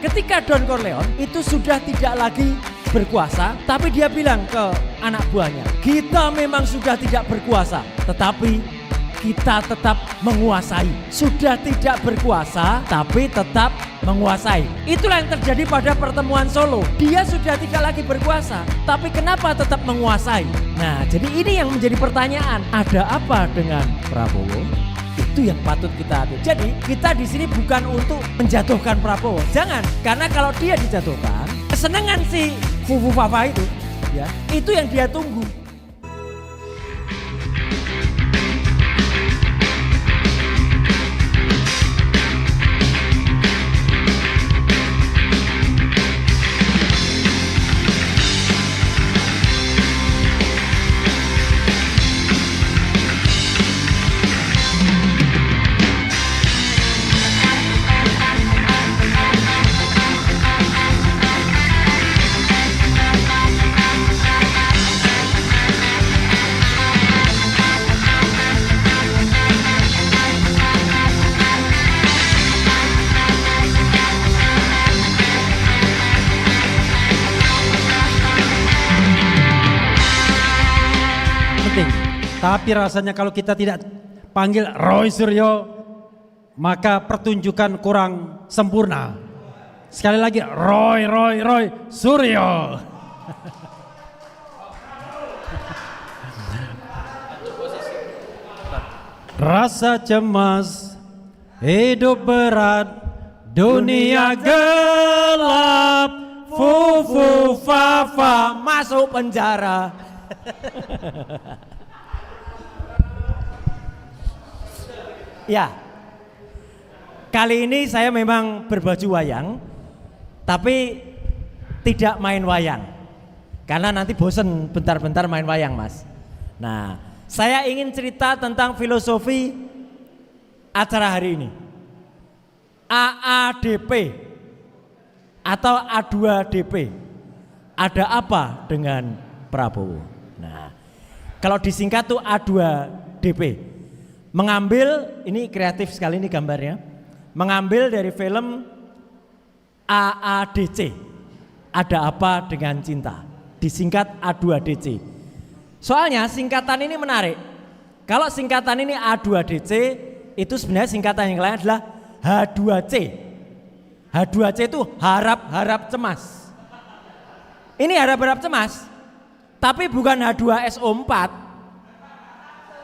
ketika Don Corleone itu sudah tidak lagi berkuasa, tapi dia bilang ke anak buahnya, kita memang sudah tidak berkuasa, tetapi kita tetap menguasai. Sudah tidak berkuasa, tapi tetap menguasai. Itulah yang terjadi pada pertemuan Solo. Dia sudah tidak lagi berkuasa, tapi kenapa tetap menguasai? Nah, jadi ini yang menjadi pertanyaan. Ada apa dengan Prabowo? Itu yang patut kita hati. Jadi kita di sini bukan untuk menjatuhkan Prabowo. Jangan, karena kalau dia dijatuhkan, kesenangan si Fufu Fafa itu, ya, itu yang dia tunggu. Tapi rasanya kalau kita tidak panggil Roy Suryo, maka pertunjukan kurang sempurna. Sekali lagi, Roy Suryo. Rasa cemas, hidup berat, dunia gelap, Fufu Fafa masuk penjara. Ya, kali ini saya memang berbaju wayang, tapi tidak main wayang, karena nanti bosen bentar-bentar main wayang, Mas. Nah, saya ingin cerita tentang filosofi acara hari ini. AADP atau A2DP. Ada apa dengan Prabowo? Nah, kalau disingkat tuh A2DP. Mengambil, ini kreatif sekali ini gambarnya, mengambil dari film AADC, Ada Apa Dengan Cinta, disingkat A2DC. Soalnya singkatan ini menarik. Kalau singkatan ini A2DC, itu sebenarnya singkatan yang lain adalah H2C. H2C itu harap-harap cemas. Ini harap-harap cemas, tapi bukan H2SO4.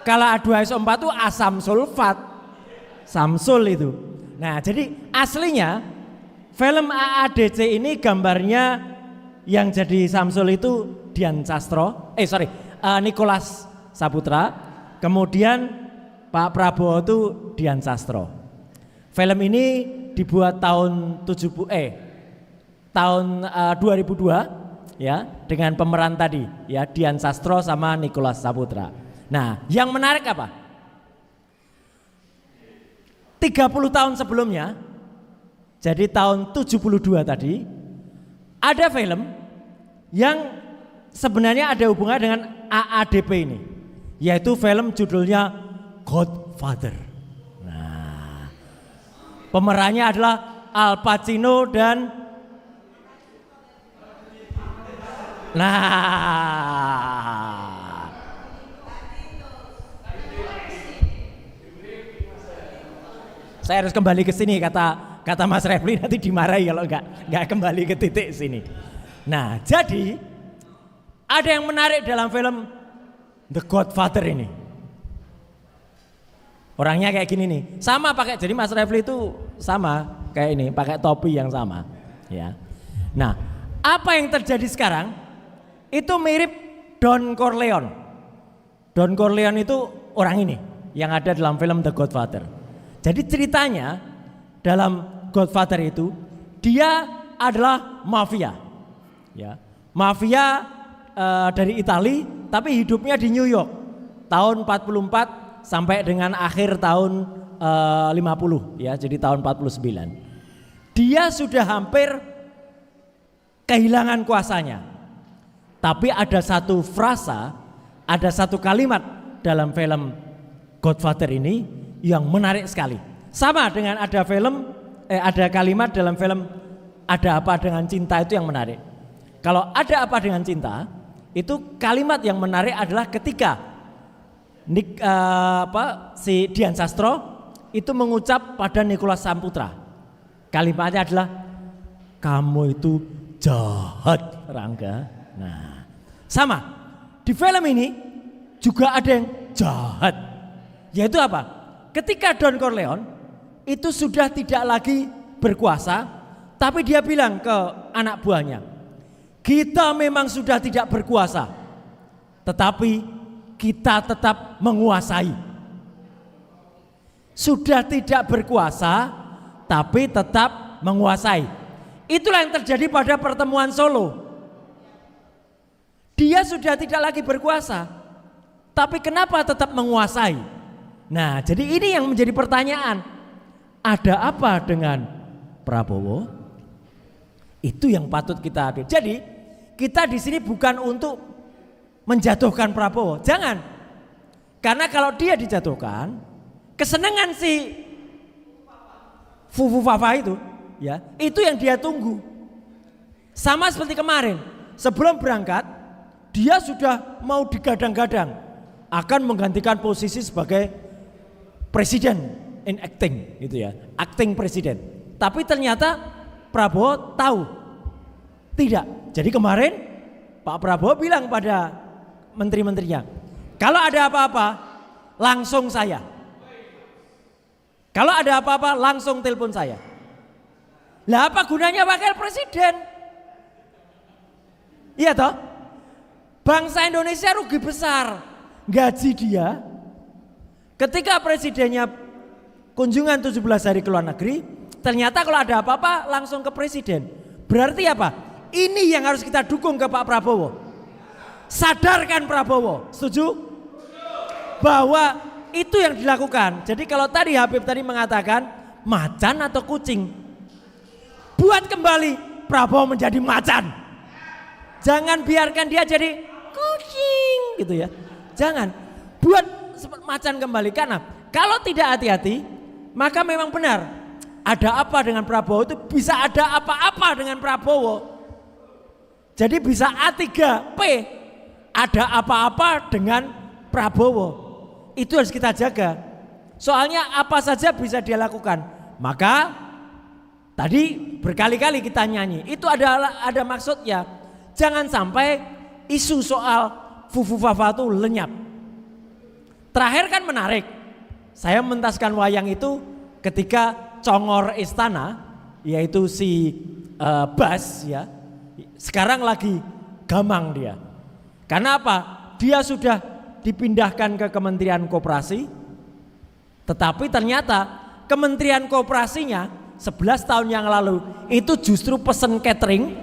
Kalau H2SO4 itu asam sulfat, Samsul itu. Nah, jadi aslinya film AADC ini gambarnya yang jadi Samsul itu Dian Sastro, Nicholas Saputra. Kemudian Pak Prabowo itu Dian Sastro. Film ini dibuat tahun 2002 ya, dengan pemeran tadi ya, Dian Sastro sama Nicholas Saputra. Nah, yang menarik apa? 30 tahun sebelumnya, jadi tahun 72 tadi, ada film yang sebenarnya ada hubungannya dengan AADP ini, yaitu film judulnya Godfather. Nah, pemerannya adalah Al Pacino dan saya harus kembali ke sini, kata Mas Refli, nanti dimarahi kalau nggak kembali ke titik sini. Nah, jadi ada yang menarik dalam film The Godfather ini. Orangnya kayak gini nih, sama pakai, jadi Mas Refli itu sama kayak ini, pakai topi yang sama, ya. Nah, apa yang terjadi sekarang itu mirip Don Corleone. Don Corleone itu orang ini yang ada dalam film The Godfather. Jadi ceritanya dalam Godfather itu dia adalah mafia, ya, mafia dari Italia, tapi hidupnya di New York tahun 44 sampai dengan akhir tahun 50, ya, jadi tahun 49. Dia sudah hampir kehilangan kuasanya, tapi ada satu frasa, ada satu kalimat dalam film Godfather ini yang menarik sekali. Sama dengan ada kalimat dalam film ada apa dengan cinta itu yang menarik. Kalau ada apa dengan cinta, itu kalimat yang menarik adalah ketika si Dian Sastro itu mengucap pada Nicholas Saputra. Kalimatnya adalah kamu itu jahat, Rangga. Nah, sama di film ini juga ada yang jahat, yaitu apa? Ketika Don Corleone itu sudah tidak lagi berkuasa, tapi dia bilang ke anak buahnya, kita memang sudah tidak berkuasa, tetapi kita tetap menguasai. Sudah tidak berkuasa, tapi tetap menguasai. Itulah yang terjadi pada pertemuan Solo. Dia sudah tidak lagi berkuasa, tapi kenapa tetap menguasai? Nah, jadi ini yang menjadi pertanyaan. Ada apa dengan Prabowo? Itu yang patut kita ambil. Jadi kita di sini bukan untuk menjatuhkan Prabowo, jangan. Karena kalau dia dijatuhkan, kesenangan si Fufu Fafa itu, ya, itu yang dia tunggu. Sama seperti kemarin, sebelum berangkat, dia sudah mau digadang-gadang akan menggantikan posisi sebagai presiden in acting, gitu ya, acting presiden. Tapi ternyata Prabowo tahu tidak. Jadi kemarin Pak Prabowo bilang pada menteri-menterinya, kalau ada apa-apa langsung saya. Kalau ada apa-apa langsung telepon saya. Lah apa gunanya wakil presiden? Iya toh? Bangsa Indonesia rugi besar. Gaji dia ketika presidennya kunjungan 17 hari ke luar negeri, ternyata kalau ada apa-apa langsung ke presiden. Berarti apa? Ini yang harus kita dukung ke Pak Prabowo. Sadarkan Prabowo, setuju? Bahwa itu yang dilakukan. Jadi kalau tadi Habib tadi mengatakan macan atau kucing, buat kembali Prabowo menjadi macan. Jangan biarkan dia jadi kucing gitu ya. Jangan, buat macan kembali. Karena kalau tidak hati-hati, maka memang benar ada apa dengan Prabowo, itu bisa ada apa-apa dengan Prabowo. Jadi bisa A3P, ada apa-apa dengan Prabowo. Itu harus kita jaga. Soalnya apa saja bisa dia lakukan. Maka tadi berkali-kali kita nyanyi, itu ada maksudnya. Jangan sampai isu soal Fufu Fafa itu lenyap. Terakhir kan menarik, saya mentaskan wayang itu ketika congor istana, yaitu si Bas ya, sekarang lagi gamang dia. Karena apa? Dia sudah dipindahkan ke Kementerian Koperasi, tetapi ternyata Kementerian Koperasinya 11 tahun yang lalu itu justru pesen catering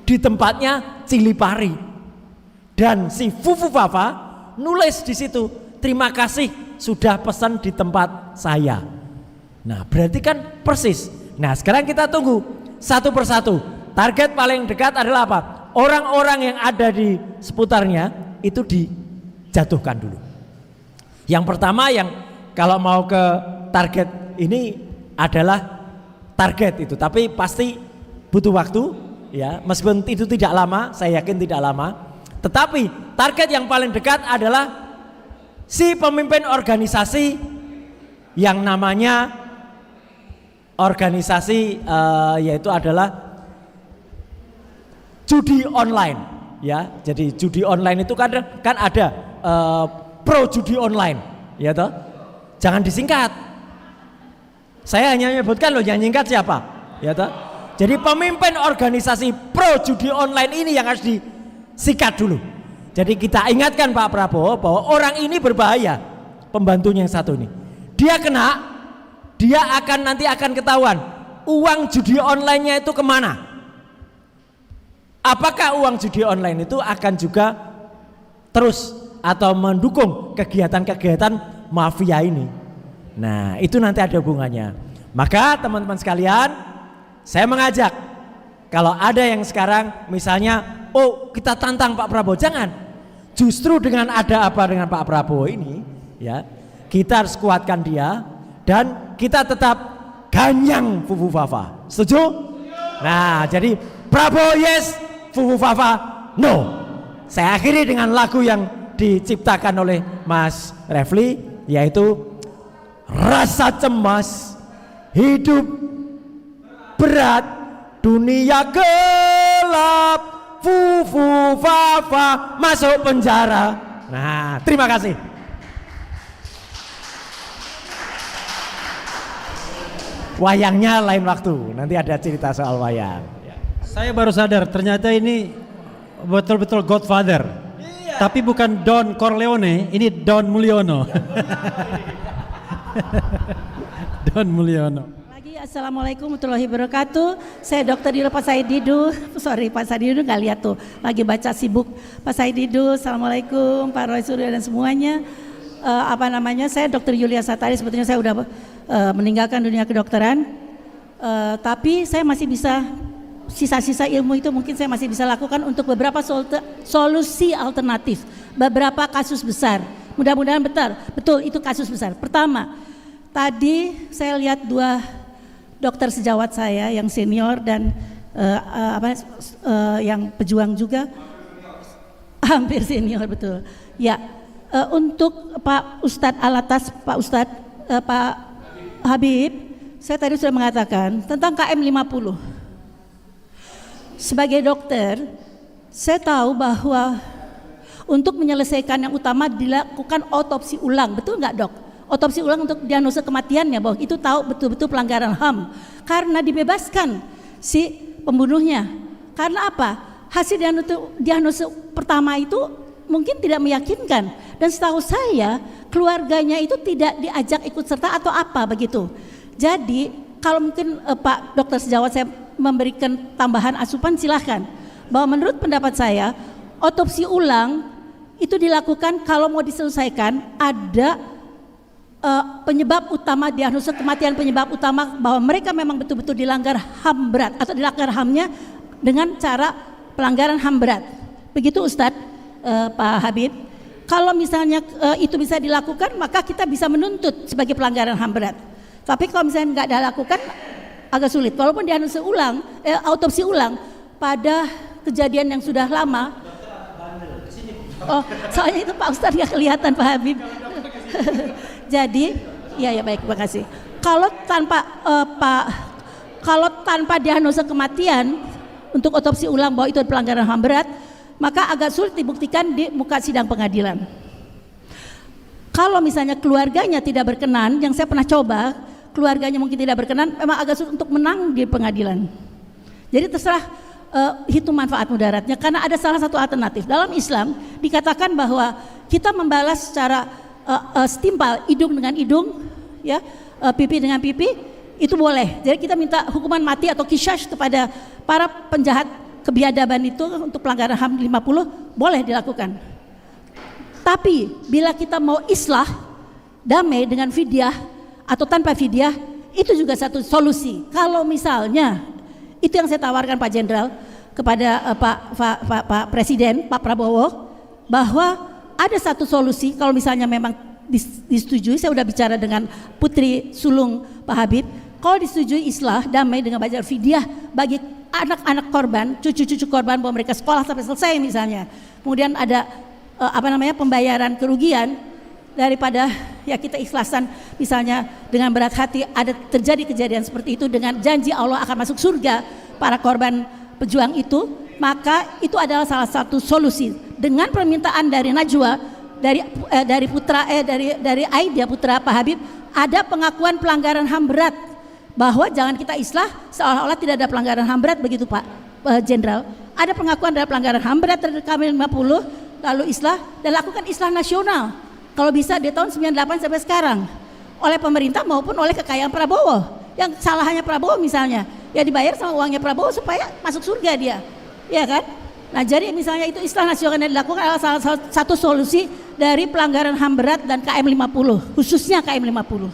di tempatnya Cilipari. Dan si Fufu Fafa nulis di situ, terima kasih sudah pesan di tempat saya. Nah, berarti kan persis. Nah, sekarang kita tunggu satu persatu. Target paling dekat adalah apa? Orang-orang yang ada di seputarnya itu dijatuhkan dulu. Yang pertama yang kalau mau ke target ini adalah target itu, tapi pasti butuh waktu ya, meskipun itu tidak lama, saya yakin tidak lama. Tetapi target yang paling dekat adalah si pemimpin organisasi yang namanya organisasi yaitu adalah judi online ya. Jadi judi online itu kan ada pro judi online ya toh. Jangan disingkat. Saya hanya menyebutkan loh, yang nyingkat siapa ya toh. Jadi pemimpin organisasi pro judi online ini yang harus disikat dulu. Jadi kita ingatkan Pak Prabowo bahwa orang ini berbahaya, pembantunya yang satu ini. Dia kena, dia nanti akan ketahuan uang judi online-nya itu kemana. Apakah uang judi online itu akan juga terus atau mendukung kegiatan-kegiatan mafia ini. Nah, itu nanti ada hubungannya. Maka teman-teman sekalian, saya mengajak, kalau ada yang sekarang misalnya, oh kita tantang Pak Prabowo, jangan. Justru dengan ada apa dengan Pak Prabowo ini, ya kita harus kuatkan dia dan kita tetap ganyang Fufu Fafa. Setuju? Nah, jadi Prabowo yes, Fufu Fafa no. Saya akhiri dengan lagu yang diciptakan oleh Mas Refli, yaitu rasa cemas, hidup berat, dunia gelap, Fufu Fafa masuk penjara. Nah, terima kasih. Wayangnya lain waktu, nanti ada cerita soal wayang. Saya baru sadar ternyata ini betul-betul Godfather. Tapi bukan Don Corleone, ini Don Mulyono. Don Mulyono. Lagi assalamualaikum warahmatullahi wabarakatuh. Saya Dr. Dilo Pak Said Didu. Sorry Pak Said Didu nggak lihat tuh, lagi baca sibuk. Pak Said Didu, assalamualaikum Pak Roy Suryo dan semuanya. Saya Dr. Yulia Satari. Sebetulnya saya udah meninggalkan dunia kedokteran, tapi saya masih bisa sisa-sisa ilmu itu mungkin saya masih bisa lakukan untuk beberapa solusi alternatif, beberapa kasus besar. Mudah-mudahan betul itu kasus besar. Pertama, tadi saya lihat dua dokter sejawat saya yang senior dan yang pejuang juga, hampir senior betul. Ya, untuk Pak Ustadz Alatas, Pak Ustadz Pak Habib, saya tadi sudah mengatakan tentang KM 50. Sebagai dokter, saya tahu bahwa untuk menyelesaikan yang utama dilakukan otopsi ulang, betul nggak dok? Otopsi ulang untuk diagnosa kematiannya, bahwa itu tahu betul-betul pelanggaran HAM karena dibebaskan si pembunuhnya. Karena apa? Hasil diagnosa pertama itu mungkin tidak meyakinkan, dan setahu saya keluarganya itu tidak diajak ikut serta atau apa begitu. Jadi kalau mungkin Pak Dokter sejawat saya memberikan tambahan asupan, silahkan. Bahwa menurut pendapat saya otopsi ulang itu dilakukan kalau mau diselesaikan ada penyebab utama, diagnosa kematian penyebab utama bahwa mereka memang betul-betul dilanggar HAM berat atau dilanggar HAM-nya dengan cara pelanggaran HAM berat. Begitu Ustadz Pak Habib. Kalau misalnya itu bisa dilakukan, maka kita bisa menuntut sebagai pelanggaran HAM berat. Tapi kalau misalnya nggak dilakukan, agak sulit. Walaupun diagnosa ulang, autopsi ulang pada kejadian yang sudah lama. Oh, soalnya itu Pak Ustadz nggak kelihatan Pak Habib. Jadi, ya baik, terima kasih. Kalau tanpa diagnosa kematian untuk otopsi ulang bahwa itu pelanggaran HAM berat, maka agak sulit dibuktikan di muka sidang pengadilan. Kalau misalnya keluarganya tidak berkenan, yang saya pernah coba, keluarganya mungkin tidak berkenan, memang agak sulit untuk menang di pengadilan. Jadi terserah hitung manfaat mudaratnya, karena ada salah satu alternatif. Dalam Islam dikatakan bahwa kita membalas secara setimpal, hidung dengan hidung, ya, pipi dengan pipi, itu boleh. Jadi kita minta hukuman mati atau qisas kepada para penjahat kebiadaban itu untuk pelanggaran HAM 50 boleh dilakukan. Tapi bila kita mau islah, damai dengan fidyah atau tanpa fidyah, itu juga satu solusi. Kalau misalnya itu yang saya tawarkan Pak Jenderal kepada Pak Presiden, Pak Prabowo, bahwa ada satu solusi. Kalau misalnya memang disetujui, saya sudah bicara dengan Putri Sulung Pak Habib, kalau disetujui islah, damai dengan bayar fidyah bagi anak-anak korban, cucu-cucu korban, bahwa mereka sekolah sampai selesai misalnya. Kemudian ada pembayaran kerugian daripada ya kita ikhlasan misalnya dengan berat hati ada terjadi kejadian seperti itu dengan janji Allah akan masuk surga para korban pejuang itu, maka itu adalah salah satu solusi. Dengan permintaan dari Najwa, dari Aida putra Pak Habib, ada pengakuan pelanggaran HAM berat, bahwa jangan kita islah seolah-olah tidak ada pelanggaran HAM berat, begitu Pak Jenderal. Ada pengakuan dari pelanggaran HAM berat terhadap KM 50, lalu islah dan lakukan islah nasional. Kalau bisa di tahun 98 sampai sekarang oleh pemerintah maupun oleh kekayaan Prabowo. Yang salahnya Prabowo misalnya, ya dibayar sama uangnya Prabowo supaya masuk surga dia. Ya kan? Nah, jadi misalnya itu islah nasional yang dilakukan adalah salah satu solusi dari pelanggaran HAM berat dan KM 50, khususnya KM 50.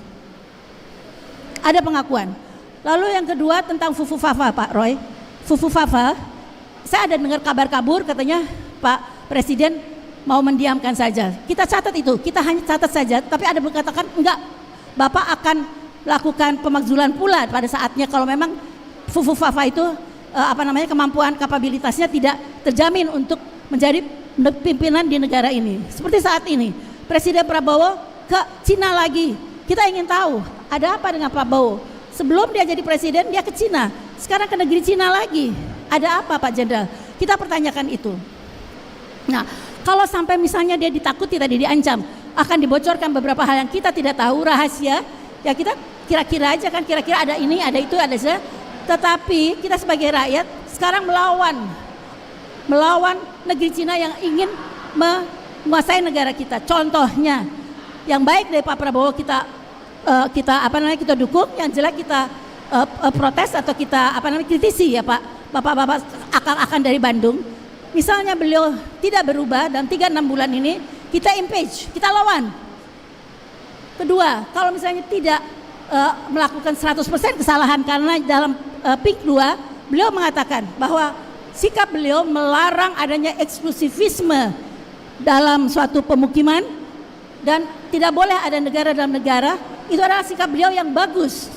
Ada pengakuan. Lalu yang kedua tentang Fufu Fafa Pak Roy. Fufu Fafa, saya ada dengar kabar kabur katanya Pak Presiden mau mendiamkan saja. Kita catat itu, kita hanya catat saja. Tapi ada berkatakan enggak, Bapak akan lakukan pemakzulan pula pada saatnya kalau memang Fufu Fafa itu kemampuan kapabilitasnya tidak terjamin untuk menjadi pimpinan di negara ini. Seperti saat ini Presiden Prabowo ke Cina lagi. Kita ingin tahu ada apa dengan Prabowo. Sebelum dia jadi presiden dia ke Cina, sekarang ke negeri Cina lagi. Ada apa Pak Jenderal? Kita pertanyakan itu. Nah, kalau sampai misalnya dia ditakuti tadi, diancam akan dibocorkan beberapa hal yang kita tidak tahu, rahasia, ya kita kira-kira aja kan, kira-kira ada ini, ada itu, ada saya. Tetapi kita sebagai rakyat sekarang melawan negeri Cina yang ingin menguasai negara kita. Contohnya yang baik dari Pak Prabowo kita dukung, yang jelek kita protes atau kita kritisi ya Pak. Bapak-bapak akan dari Bandung. Misalnya beliau tidak berubah dalam 3-6 bulan ini, kita impeach, kita lawan. Kedua, kalau misalnya tidak melakukan 100% kesalahan, karena dalam PIK 2 beliau mengatakan bahwa sikap beliau melarang adanya eksklusivisme dalam suatu pemukiman dan tidak boleh ada negara dalam negara, itu adalah sikap beliau yang bagus.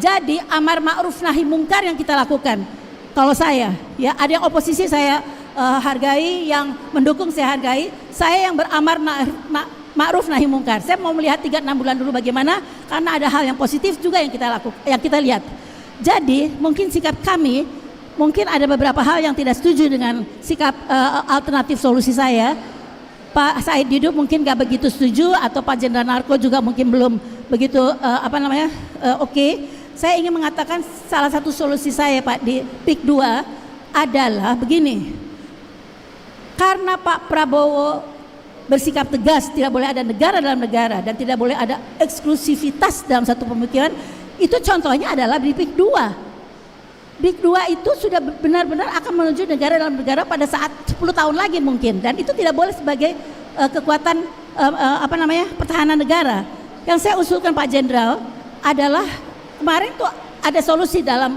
Jadi amar ma'ruf nahi mungkar yang kita lakukan. Kalau saya, ya ada yang oposisi saya hargai, yang mendukung saya hargai. Saya yang beramar ma'ruf nahi mungkar. Saya mau melihat 3-6 bulan dulu bagaimana, karena ada hal yang positif juga yang kita lakukan, yang kita lihat. Jadi mungkin sikap kami, mungkin ada beberapa hal yang tidak setuju dengan sikap alternatif solusi saya. Pak Said Didu mungkin gak begitu setuju, atau Pak Jenderal Narko juga mungkin belum begitu oke. Saya ingin mengatakan salah satu solusi saya Pak di PIK 2 adalah begini. Karena Pak Prabowo bersikap tegas tidak boleh ada negara dalam negara dan tidak boleh ada eksklusivitas dalam satu pemikiran, itu contohnya adalah di PIK 2. PIK 2 itu sudah benar-benar akan menuju negara dalam negara pada saat 10 tahun lagi mungkin, dan itu tidak boleh sebagai kekuatan pertahanan negara. Yang saya usulkan Pak Jenderal adalah kemarin tuh ada solusi dalam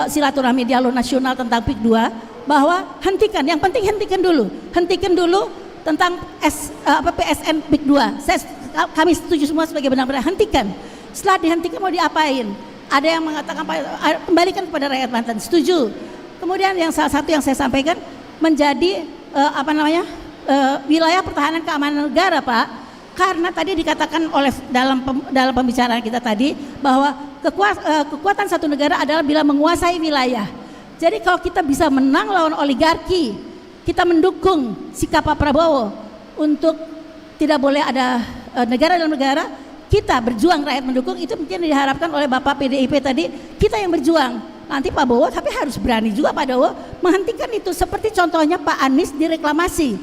silaturahmi dialog nasional tentang PIK 2, bahwa hentikan, yang penting hentikan dulu tentang PSN PIK 2. Kami setuju semua sebagai benar-benar hentikan. Setelah dihentikan mau diapain? Ada yang mengatakan kembalikan kepada rakyat Banten, setuju. Kemudian yang salah satu yang saya sampaikan menjadi wilayah pertahanan keamanan negara Pak, karena tadi dikatakan oleh dalam pembicaraan kita tadi bahwa kekuatan satu negara adalah bila menguasai wilayah. Jadi kalau kita bisa menang lawan oligarki, kita mendukung sikap Pak Prabowo untuk tidak boleh ada negara dalam negara, kita berjuang, rakyat mendukung, itu mungkin diharapkan oleh Bapak PDIP tadi, kita yang berjuang. Nanti Pak Bowo tapi harus berani juga Pak Bowo menghentikan itu, seperti contohnya Pak Anies di reklamasi.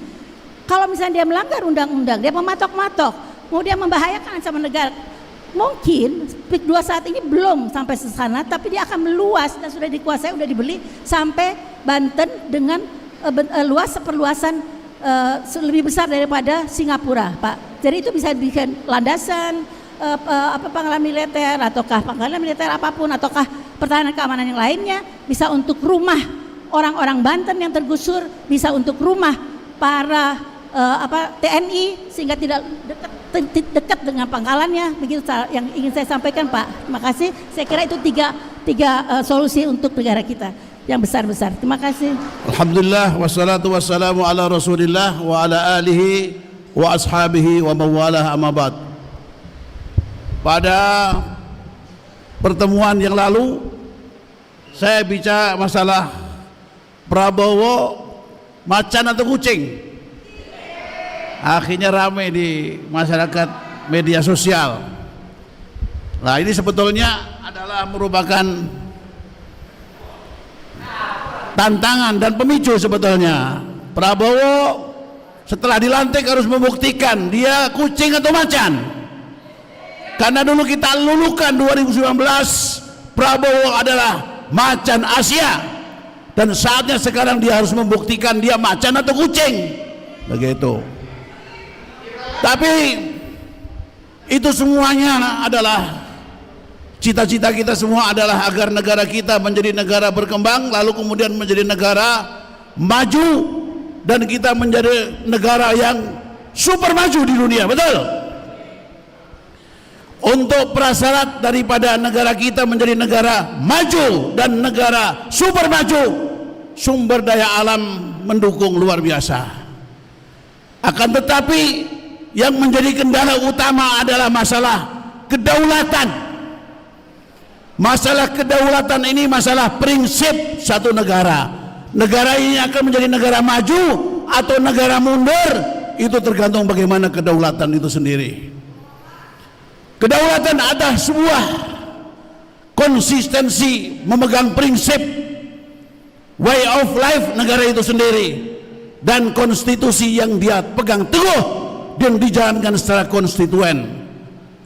Kalau misalnya dia melanggar undang-undang, dia mematok-matok, kemudian membahayakan ancaman negara, mungkin PIK 2 saat ini belum sampai ke sana, tapi dia akan meluas dan sudah dikuasai, sudah dibeli sampai Banten dengan perluasan lebih besar daripada Singapura, Pak. Jadi itu bisa dibikin landasan pangkalan militer, ataukah pangkalan militer apapun, ataukah pertahanan keamanan yang lainnya, bisa untuk rumah orang-orang Banten yang tergusur, bisa untuk rumah para TNI sehingga tidak dekat dengan pangkalannya. Begitu yang ingin saya sampaikan Pak. Terima kasih. Saya kira itu tiga solusi untuk negara kita yang besar-besar. Terima kasih. Alhamdulillah wassalatu wassalamu ala Rasulillah wa ala alihi wa ashabihi wa mawalah amma ba'd. Pada pertemuan yang lalu saya bicara masalah Prabowo macan atau kucing. Akhirnya ramai di masyarakat media sosial. Nah, ini sebetulnya adalah merupakan tantangan dan pemicu sebetulnya. Prabowo setelah dilantik harus membuktikan dia kucing atau macan. Karena dulu kita lulukan 2019 Prabowo adalah macan Asia, dan saatnya sekarang dia harus membuktikan dia macan atau kucing. Begitu. Tapi itu semuanya adalah cita-cita kita semua adalah agar negara kita menjadi negara berkembang, lalu kemudian menjadi negara maju, dan kita menjadi negara yang super maju di dunia, betul? untuk prasyarat daripada negara kita menjadi negara maju dan negara super maju, sumber daya alam mendukung luar biasa. Akan tetapi yang menjadi kendala utama adalah masalah kedaulatan. Masalah kedaulatan ini masalah prinsip satu negara. Negara ini akan menjadi negara maju atau negara mundur, itu tergantung bagaimana kedaulatan itu sendiri. Kedaulatan adalah sebuah konsistensi memegang prinsip way of life negara itu sendiri dan konstitusi yang dia pegang teguh dan dijalankan secara konstituen.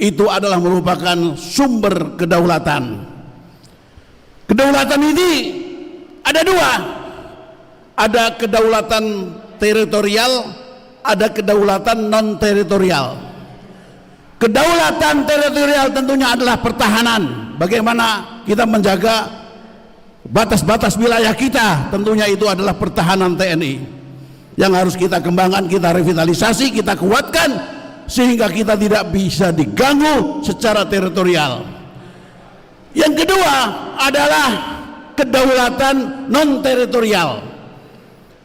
Itu adalah merupakan sumber kedaulatan. Kedaulatan ini ada dua, ada kedaulatan teritorial, ada kedaulatan non teritorial. Kedaulatan teritorial tentunya adalah pertahanan, bagaimana kita menjaga batas-batas wilayah kita, tentunya itu adalah pertahanan TNI yang harus kita kembangkan, kita revitalisasi, kita kuatkan sehingga kita tidak bisa diganggu secara teritorial. Yang kedua adalah kedaulatan non teritorial.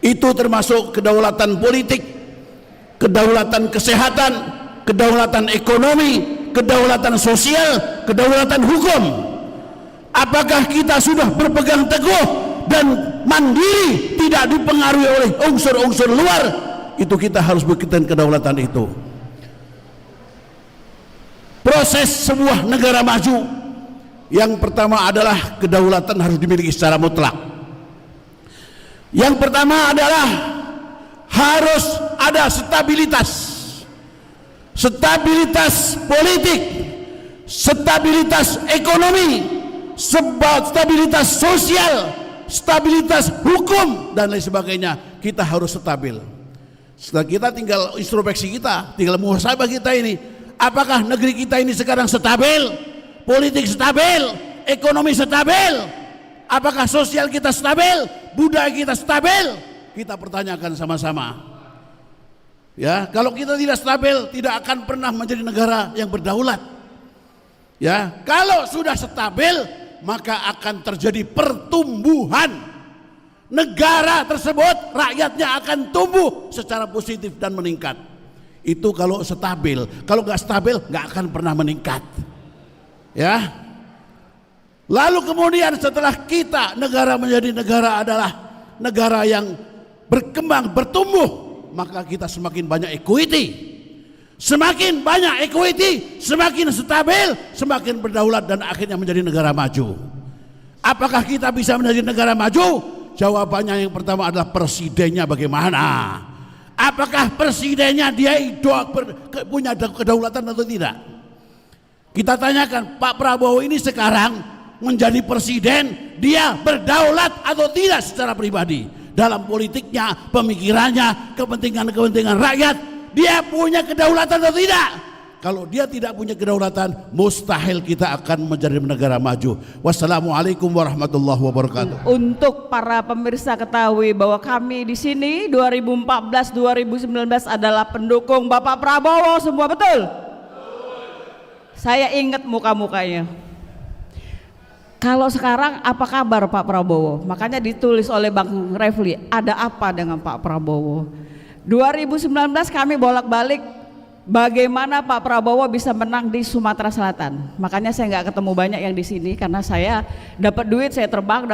Itu termasuk kedaulatan politik, kedaulatan kesehatan, kedaulatan ekonomi, kedaulatan sosial, kedaulatan hukum. Apakah kita sudah berpegang teguh dan mandiri, tidak dipengaruhi oleh unsur-unsur luar? Itu kita harus buktikan kedaulatan itu. Proses sebuah negara maju, yang pertama adalah kedaulatan harus dimiliki secara mutlak. Yang pertama adalah harus ada stabilitas. Stabilitas politik, stabilitas ekonomi, stabilitas sosial, stabilitas hukum dan lain sebagainya. Kita harus stabil. Setelah kita tinggal introspeksi kita, tinggal muhasabah kita ini. Apakah negeri kita ini sekarang stabil? Politik stabil? Ekonomi stabil? Apakah sosial kita stabil? Budaya kita stabil? Kita pertanyakan sama-sama. Ya, kalau kita tidak stabil, tidak akan pernah menjadi negara yang berdaulat. Ya, kalau sudah stabil, maka akan terjadi pertumbuhan. Negara tersebut, rakyatnya akan tumbuh secara positif dan meningkat. Itu kalau stabil. Kalau nggak stabil, nggak akan pernah meningkat. Ya. Lalu kemudian setelah kita negara menjadi negara adalah negara yang berkembang, bertumbuh, maka kita semakin banyak equity. Semakin banyak equity, semakin stabil, semakin berdaulat dan akhirnya menjadi negara maju. Apakah kita bisa menjadi negara maju? Jawabannya yang pertama adalah presidennya bagaimana. Apakah presidennya dia punya kedaulatan atau tidak? Kita tanyakan, Pak Prabowo ini sekarang menjadi presiden, dia berdaulat atau tidak secara pribadi? Dalam politiknya, pemikirannya, kepentingan-kepentingan rakyat, dia punya kedaulatan atau tidak? Kalau dia tidak punya kedaulatan, mustahil kita akan menjadi negara maju. Wassalamualaikum warahmatullahi wabarakatuh. Untuk para pemirsa ketahui bahwa kami di sini 2014-2019 adalah pendukung Bapak Prabowo semua, betul? Saya ingat muka-mukanya. Kalau sekarang apa kabar Pak Prabowo? Makanya ditulis oleh Bang Refli, ada apa dengan Pak Prabowo? 2019 kami bolak-balik bagaimana Pak Prabowo bisa menang di Sumatera Selatan. Makanya saya nggak ketemu banyak yang di sini karena saya dapat duit saya terbang,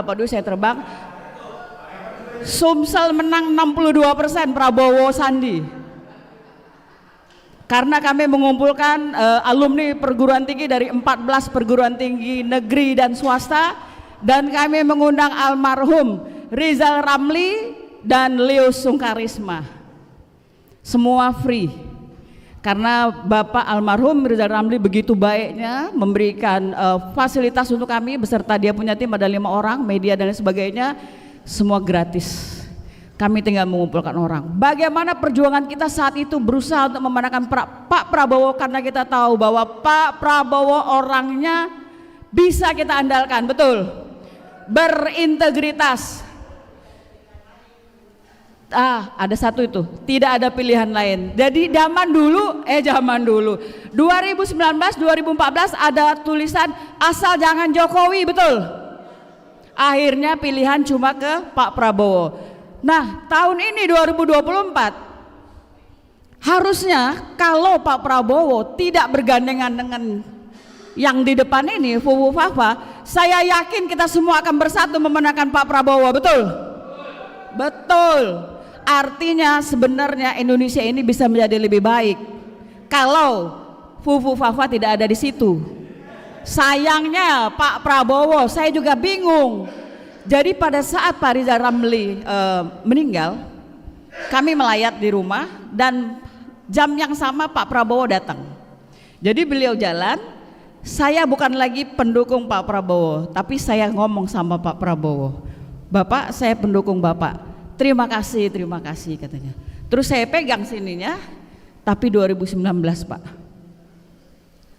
Sumsel menang 62% Prabowo Sandi. Karena kami mengumpulkan alumni perguruan tinggi dari 14 perguruan tinggi negeri dan swasta, dan kami mengundang almarhum Rizal Ramli dan Leo Sungkarisma. Semua free. Karena Bapak almarhum Rizal Ramli begitu baiknya memberikan fasilitas untuk kami beserta dia punya tim ada 5 orang, media dan lain sebagainya, semua gratis. Kami tinggal mengumpulkan orang. Bagaimana perjuangan kita saat itu berusaha untuk memenangkan Pak Prabowo, karena kita tahu bahwa Pak Prabowo orangnya bisa kita andalkan, betul, berintegritas. Ada satu itu, tidak ada pilihan lain. Jadi zaman dulu 2019, 2014 ada tulisan asal jangan Jokowi, betul. Akhirnya pilihan cuma ke Pak Prabowo. Nah, tahun ini 2024 harusnya kalau Pak Prabowo tidak bergandengan dengan yang di depan ini, Fufu Fafa, saya yakin kita semua akan bersatu memenangkan Pak Prabowo, betul? Betul. Artinya sebenarnya Indonesia ini bisa menjadi lebih baik kalau Fufu Fafa tidak ada di situ. Sayangnya Pak Prabowo, saya juga bingung. Jadi pada saat Pak Rizal Ramli meninggal, kami melayat di rumah dan jam yang sama Pak Prabowo datang. Jadi beliau jalan, saya bukan lagi pendukung Pak Prabowo, tapi saya ngomong sama Pak Prabowo, Bapak, saya pendukung Bapak. Terima kasih katanya. Terus saya pegang sininya, tapi 2019 Pak.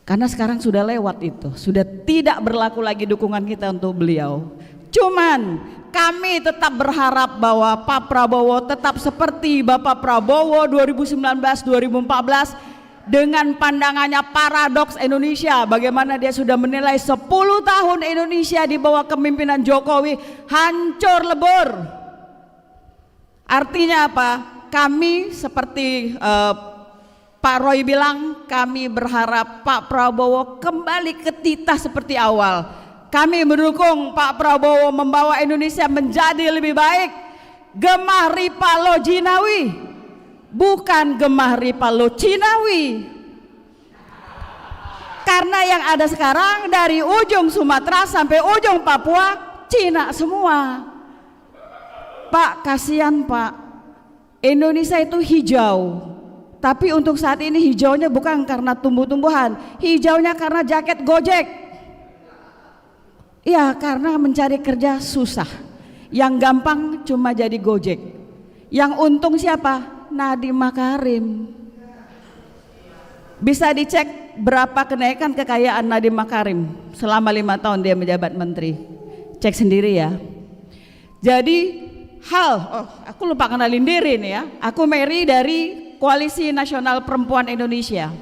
Karena sekarang sudah lewat itu, sudah tidak berlaku lagi dukungan kita untuk beliau. Cuman kami tetap berharap bahwa Pak Prabowo tetap seperti Bapak Prabowo 2019-2014 dengan pandangannya paradoks Indonesia, bagaimana dia sudah menilai 10 tahun Indonesia di bawah kepemimpinan Jokowi hancur lebur. Artinya apa? Kami seperti Pak Roy bilang, kami berharap Pak Prabowo kembali ke titah seperti awal. Kami mendukung Pak Prabowo membawa Indonesia menjadi lebih baik. Gemah Ripalo Jinawi, bukan Gemah Ripalo Cinawi. Karena yang ada sekarang dari ujung Sumatera sampai ujung Papua Cina semua. Pak, kasihan Pak, Indonesia itu hijau, tapi untuk saat ini hijaunya bukan karena tumbuh-tumbuhan, hijaunya karena jaket Gojek. Ya, karena mencari kerja susah, yang gampang cuma jadi Gojek. Yang untung siapa? Nadiem Makarim. Bisa dicek berapa kenaikan kekayaan Nadiem Makarim selama 5 tahun dia menjabat menteri. Cek sendiri ya. Jadi aku lupa kenalin diri nih ya. Aku Mary dari Koalisi Nasional Perempuan Indonesia.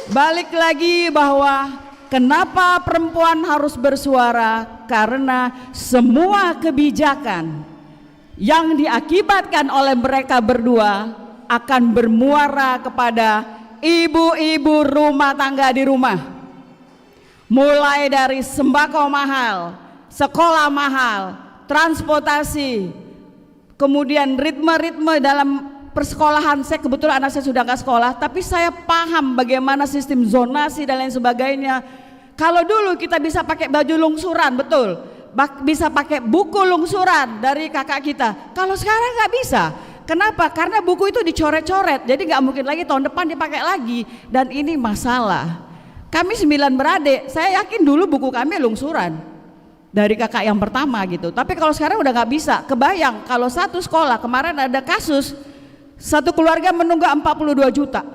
Balik lagi bahwa kenapa perempuan harus bersuara? Karena semua kebijakan yang diakibatkan oleh mereka berdua akan bermuara kepada ibu-ibu rumah tangga di rumah. Mulai dari sembako mahal, sekolah mahal, transportasi, kemudian ritme-ritme dalam persekolahan. Saya kebetulan anak saya sudah nggak sekolah, tapi saya paham bagaimana sistem zonasi dan lain sebagainya. Kalau dulu kita bisa pakai baju lungsuran, betul, bisa pakai buku lungsuran dari kakak kita. Kalau sekarang nggak bisa. Kenapa? Karena buku itu dicoret-coret, jadi nggak mungkin lagi tahun depan dipakai lagi. Dan ini masalah. Kami 9 beradik, saya yakin dulu buku kami lungsuran dari kakak yang pertama gitu. Tapi kalau sekarang udah nggak bisa. Kebayang kalau satu sekolah, kemarin ada kasus satu keluarga menunggak 42 juta.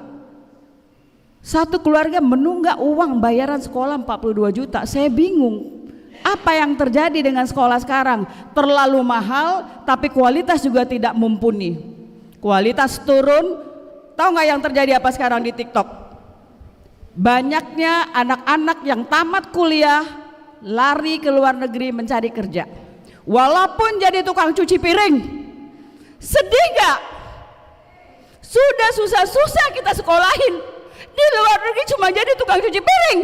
Satu keluarga menunggak uang bayaran sekolah 42 juta. Saya bingung. Apa yang terjadi dengan sekolah sekarang? Terlalu mahal, tapi kualitas juga tidak mumpuni. Kualitas turun. Tahu nggak yang terjadi apa sekarang di TikTok? Banyaknya anak-anak yang tamat kuliah lari ke luar negeri mencari kerja, walaupun jadi tukang cuci piring. Sedih gak? Sudah susah-susah kita sekolahin, di luar negeri cuma jadi tukang cuci piring.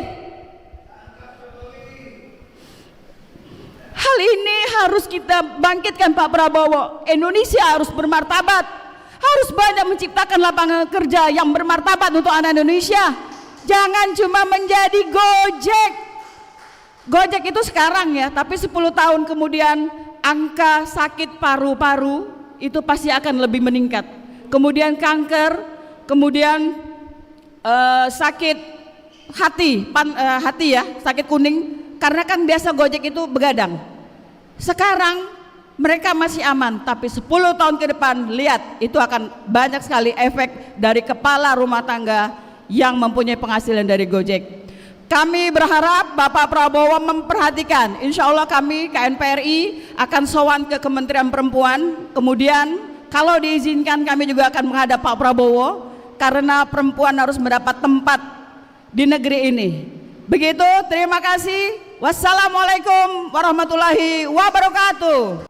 Hal ini harus kita bangkitkan Pak Prabowo. Indonesia harus bermartabat, harus banyak menciptakan lapangan kerja yang bermartabat untuk anak Indonesia. Jangan cuma menjadi Gojek. Gojek itu sekarang ya, tapi 10 tahun kemudian angka sakit paru-paru itu pasti akan lebih meningkat. Kemudian kanker, kemudian sakit hati, hati ya, sakit kuning. Karena kan biasa Gojek itu begadang. Sekarang mereka masih aman, tapi 10 tahun ke depan lihat itu akan banyak sekali efek dari kepala rumah tangga yang mempunyai penghasilan dari Gojek. Kami berharap Bapak Prabowo memperhatikan. Insya Allah kami KNPRI akan sowan ke Kementerian Perempuan. Kemudian kalau diizinkan kami juga akan menghadap Pak Prabowo, karena perempuan harus mendapat tempat di negeri ini. Begitu, terima kasih. Wassalamualaikum warahmatullahi wabarakatuh.